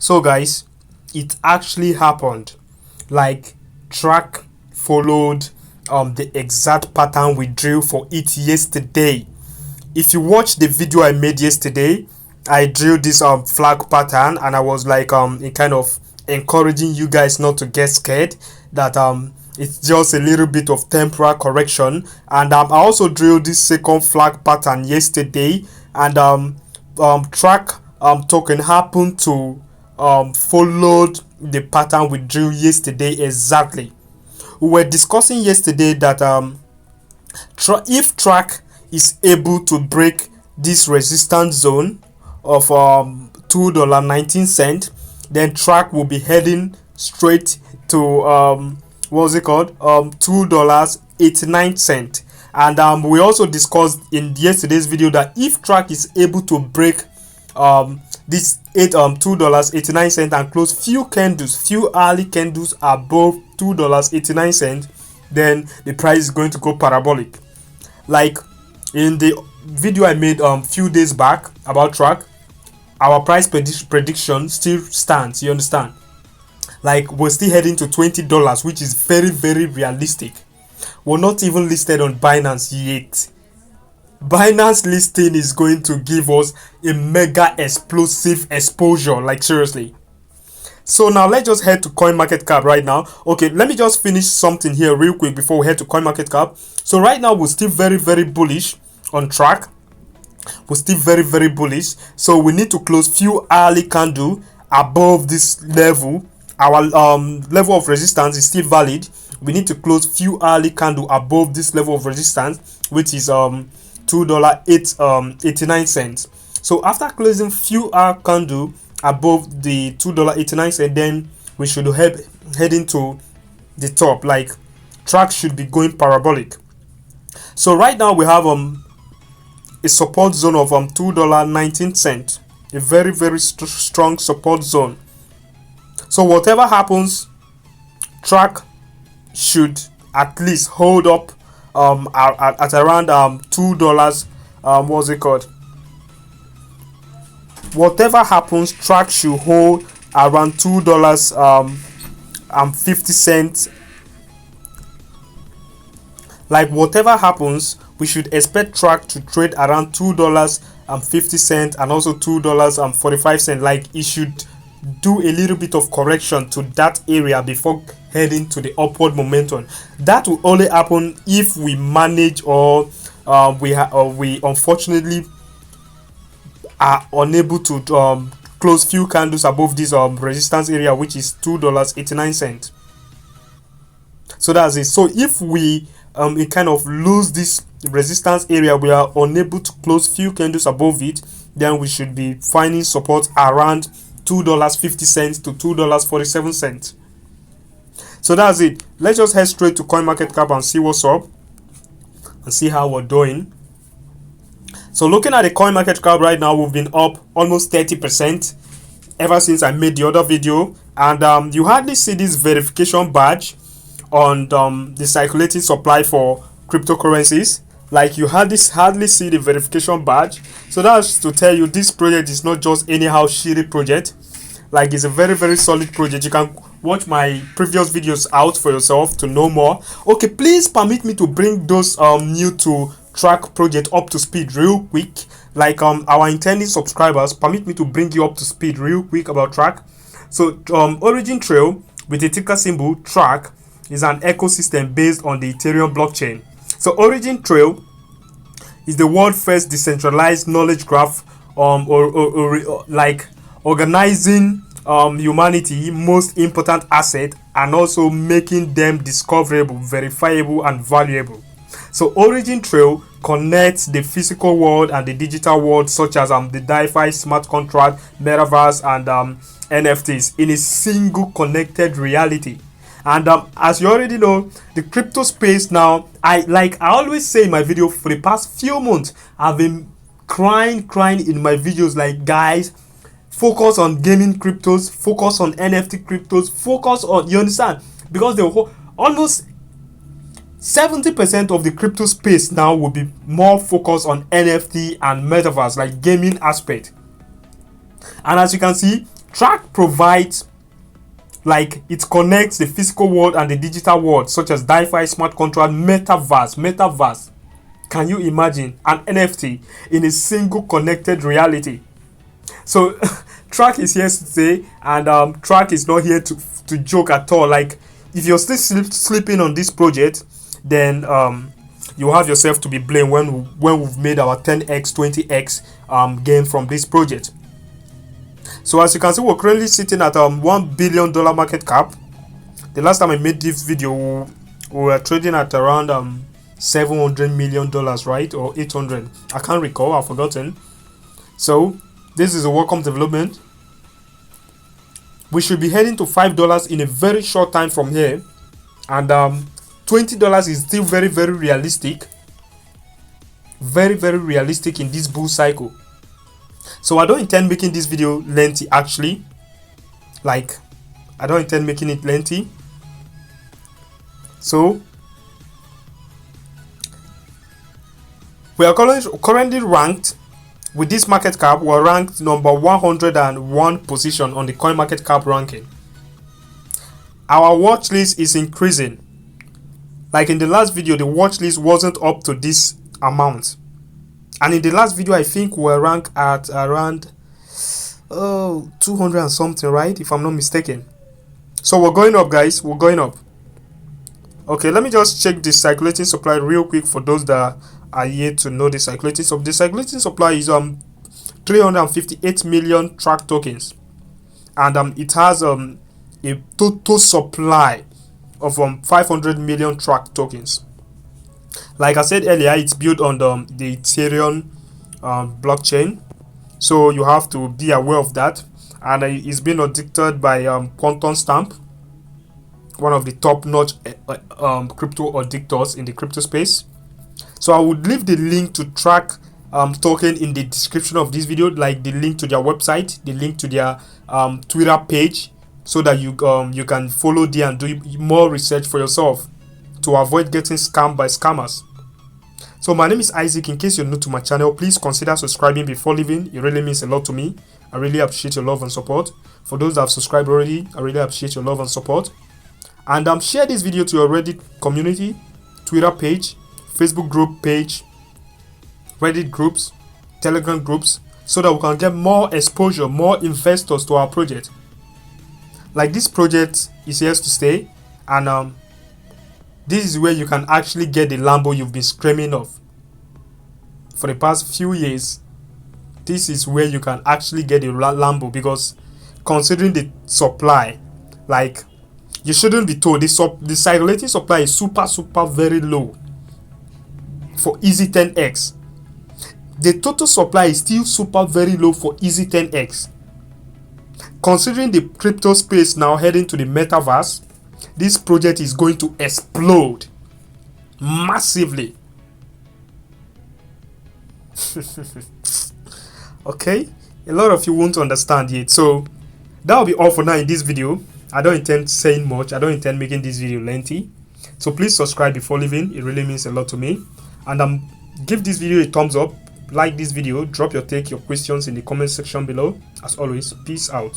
So guys, it actually happened. Like, TRAC followed the exact pattern we drew for it yesterday. If you watch the video I made yesterday, I drew this flag pattern, and I was like in kind of encouraging you guys not to get scared, that it's just a little bit of temporal correction. And I also drew this second flag pattern yesterday, and TRAC token happened to followed the pattern we drew yesterday exactly. We were discussing yesterday that if TRAC is able to break this resistance zone of $2.19, then TRAC will be heading straight to what's it called, $2.89. And we also discussed in yesterday's video that if TRAC is able to break this $2.89 and close few early candles above $2.89, then the price is going to go parabolic. Like in the video I made few days back about TRAC, our price prediction still stands. You understand? Like, we're still heading to $20, which is very, very realistic. We're not even listed on Binance yet. Binance listing is going to give us a mega explosive exposure, like seriously. So now let's just head to CoinMarketCap right now. Okay, let me just finish something here real quick before we head to CoinMarketCap. So right now we're still very, very bullish on TRAC. We're still very, very bullish. So we need to close few early candle above this level. Our level of resistance is still valid. We need to close few early candle above this level of resistance, which is $2.89. So after closing few hour candle above the $2.89, then we should head into the top. Like, TRAC should be going parabolic. So right now we have a support zone of $2.19, a very, very strong support zone. So whatever happens, TRAC should at least hold up at around $2. What's it called? Whatever happens, TRAC should hold around $2.50. Like, whatever happens, we should expect TRAC to trade around $2.50 and also $2.45. Like, it should do a little bit of correction to that area before heading to the upward momentum. That will only happen if we manage, or we unfortunately are unable to close few candles above this resistance area, which is $2.89. So that's it. So if we kind of lose this resistance area, we are unable to close few candles above it, then we should be finding support around $2.50 to $2.47. So that's it. Let's just head straight to CoinMarketCap and see what's up and see how we're doing. So looking at the CoinMarketCap right now, we've been up almost 30% ever since I made the other video. And you hardly see this verification badge on the circulating supply for cryptocurrencies. Like, you hardly see the verification badge. So that's to tell you this project is not just anyhow shitty project. Like, it's a very, very solid project. You can watch my previous videos out for yourself to know more. Okay, please permit me to bring those new to TRAC project up to speed real quick. Like, our intended subscribers, permit me to bring you up to speed real quick about TRAC. So OriginTrail with the ticker symbol TRAC is an ecosystem based on the Ethereum blockchain. So OriginTrail is the world's first decentralized knowledge graph, like organizing humanity most important asset and also making them discoverable, verifiable, and valuable. So OriginTrail connects the physical world and the digital world, such as the DeFi, smart contract, Metaverse, and NFTs in a single connected reality. And as you already know, the crypto space now, I always say in my video, for the past few months, I've been crying in my videos, like, guys, focus on gaming cryptos, focus on NFT cryptos, focus on, you understand? Because the whole, almost 70% of the crypto space now will be more focused on NFT and Metaverse, like gaming aspect. And as you can see, TRAC provides, like, it connects the physical world and the digital world, such as DeFi, smart contract, metaverse. Can you imagine an NFT in a single connected reality? So TRAC is here to stay, and TRAC is not here to joke at all. Like, if you're still sleeping on this project, then you have yourself to be blamed when we've made our 10x 20x gain from this project. So as you can see, we're currently sitting at $1 billion market cap. The last time I made this video, we were trading at around $700 million, right? Or 800. I can't recall, I've forgotten. So this is a welcome development. We should be heading to $5 in a very short time from here, and $20 is still very realistic, very realistic in this bull cycle. So I don't intend making this video lengthy, actually. Like, I don't intend making it lengthy. So we are currently ranked with this market cap. We're ranked number 101 position on the coin market cap ranking. Our watch list is increasing. Like in the last video, the watch list wasn't up to this amount, and in the last video I think we were ranked at around 200 and something, right, if I'm not mistaken. So we're going up, guys, we're going up. Okay, let me just check the circulating supply real quick for those that are yet to know the circulating supply. The circulating supply is 358 million TRAC tokens, and it has a total supply of 500 million TRAC tokens. Like I said earlier, it's built on the Ethereum blockchain, so you have to be aware of that. And it's been audited by Quantum Stamp, one of the top-notch crypto auditors in the crypto space. So I would leave the link to TRAC token in the description of this video, like the link to their website, the link to their Twitter page, so that you can follow there and do more research for yourself to avoid getting scammed by scammers. So my name is Isaac. In case you're new to my channel, please consider subscribing before leaving. It really means a lot to me. I really appreciate your love and support. For those that have subscribed already, I really appreciate your love and support. And share this video to your Reddit community, Twitter page, Facebook group page, Reddit groups, Telegram groups, so that we can get more exposure, more investors to our project. Like, this project is here to stay, and this is where you can actually get the Lambo you've been screaming of for the past few years. This is where you can actually get the Lambo, because considering the supply, like, you shouldn't be told the circulating supply is super very low for easy 10x. The total supply is still super very low for easy 10x. Considering the crypto space now heading to the metaverse, this project is going to explode massively. Okay, a lot of you won't understand yet. So that will be all for now in this video. I don't intend saying much. I don't intend making this video lengthy. So please subscribe before leaving. It really means a lot to me. And give this video a thumbs up. Like this video. Drop your take, your questions in the comment section below. As always, peace out.